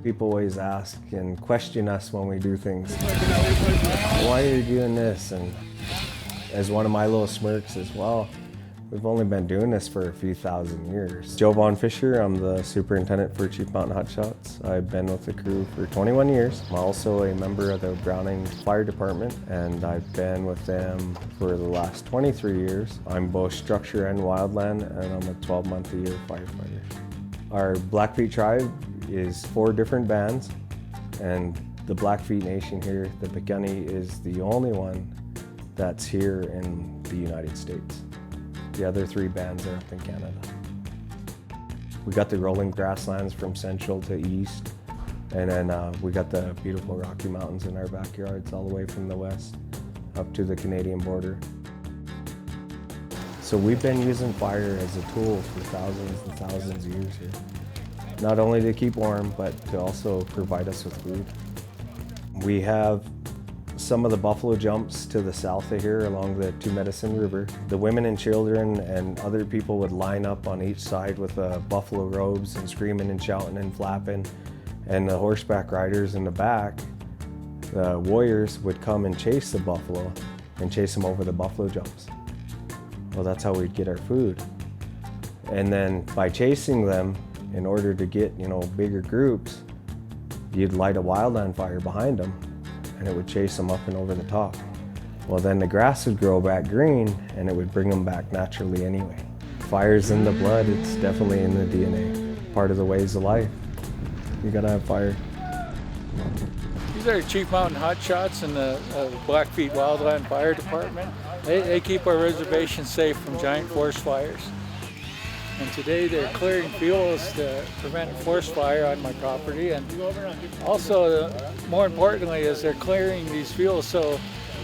People always ask and question us when we do things. Why are you doing this? And as one of my little smirks as well, we've only been doing this for a few thousand years. Joe Von Fisher, I'm the superintendent for Chief Mountain Hotshots. I've been with the crew for 21 years. I'm also a member of the Browning Fire Department, and I've been with them for the last 23 years. I'm both structure and wildland, and I'm a 12-month-a-year firefighter. Our Blackfeet tribe is 4 different bands, and the Blackfeet Nation here, the Piikani, is the only one that's here in the United States. The other 3 bands are up in Canada. We got the rolling grasslands from central to east, and then we got the beautiful Rocky Mountains in our backyards all the way from the west up to the Canadian border. So we've been using fire as a tool for thousands and thousands of years here. Not only to keep warm, but to also provide us with food. We have some of the buffalo jumps to the south of here along the Two Medicine River. The women and children and other people would line up on each side with buffalo robes and screaming and shouting and flapping. And the horseback riders in the back, the warriors, would come and chase the buffalo and chase them over the buffalo jumps. Well, that's how we'd get our food. And then by chasing them, in order to get, bigger groups, you'd light a wildland fire behind them, and it would chase them up and over the top. Well, then the grass would grow back green, and it would bring them back naturally anyway. Fire's in the blood, it's definitely in the DNA. Part of the ways of life. You gotta have fire. These are Chief Mountain Hotshots in the Blackfeet Wildland Fire Department. They keep our reservation safe from giant forest fires. And today they're clearing fuels to prevent forest fire on my property. And also, more importantly, is they're clearing these fuels so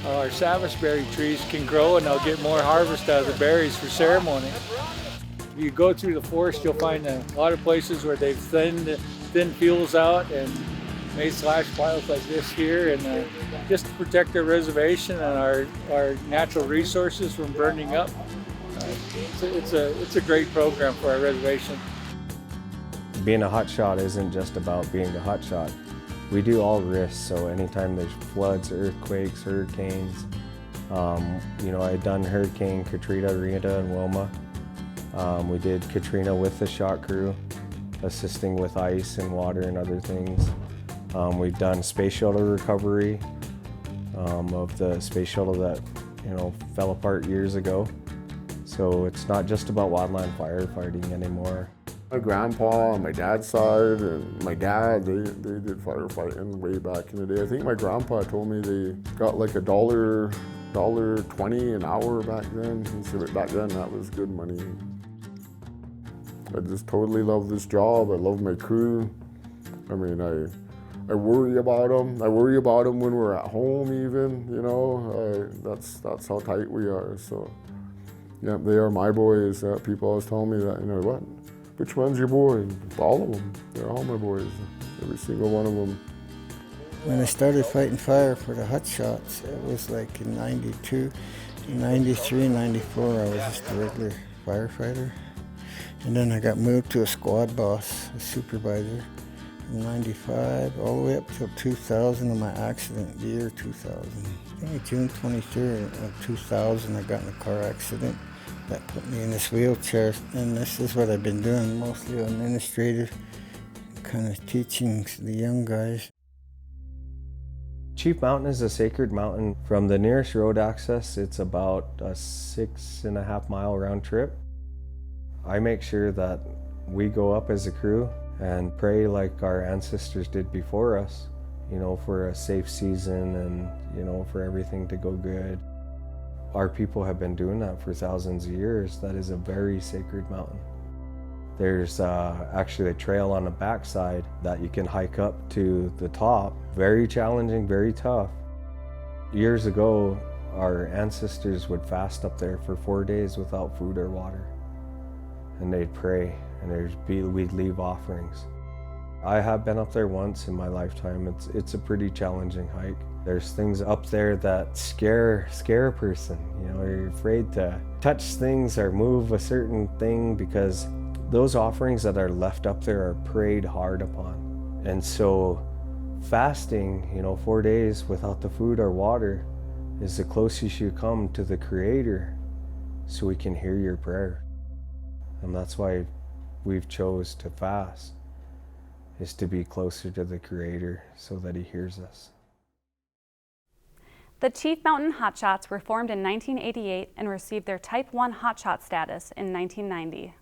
our Savage berry trees can grow and they'll get more harvest out of the berries for ceremony. If you go through the forest, you'll find a lot of places where they've thinned fuels out and made slash piles like this here, and just to protect our reservation and our natural resources from burning up. It's a great program for our reservation. Being a hotshot isn't just about being a hotshot. We do all risks, so anytime there's floods, earthquakes, hurricanes, I'd done Hurricane Katrina, Rita, and Wilma. We did Katrina with the shot crew, assisting with ice and water and other things. We've done space shuttle recovery of the space shuttle that fell apart years ago. So it's not just about wildland firefighting anymore. My grandpa on my dad's side and my dad, they did firefighting way back in the day. I think my grandpa told me they got like $1.20 an hour back then. He said back then that was good money. I just totally love this job. I love my crew. I mean, I worry about them. I worry about them when we're at home even, that's how tight we are. So, yeah, they are my boys. People always tell me that, which one's your boy? All of them. They're all my boys, every single one of them. When I started fighting fire for the Hotshots, it was like in 92, 93, 94, I was just a regular firefighter. And then I got moved to a squad boss, a supervisor. From 95 all the way up till 2000 in my accident, the year 2000. I think June 23rd of 2000 I got in a car accident that put me in this wheelchair, and this is what I've been doing, mostly administrative, kind of teaching the young guys. Chief Mountain is a sacred mountain. From the nearest road access, it's about a 6.5 mile round trip. I make sure that we go up as a crew and pray like our ancestors did before us, for a safe season and, for everything to go good. Our people have been doing that for thousands of years. That is a very sacred mountain. There's actually a trail on the backside that you can hike up to the top. Very challenging, very tough. Years ago, our ancestors would fast up there for 4 days without food or water. And they'd pray, and we'd leave offerings. I have been up there once in my lifetime. It's a pretty challenging hike. There's things up there that scare a person. You're afraid to touch things or move a certain thing because those offerings that are left up there are prayed hard upon. And so fasting, 4 days without the food or water is the closest you come to the Creator so He can hear your prayer. And that's why we've chose to fast, is to be closer to the Creator so that He hears us. The Chief Mountain Hotshots were formed in 1988 and received their Type 1 hotshot status in 1990.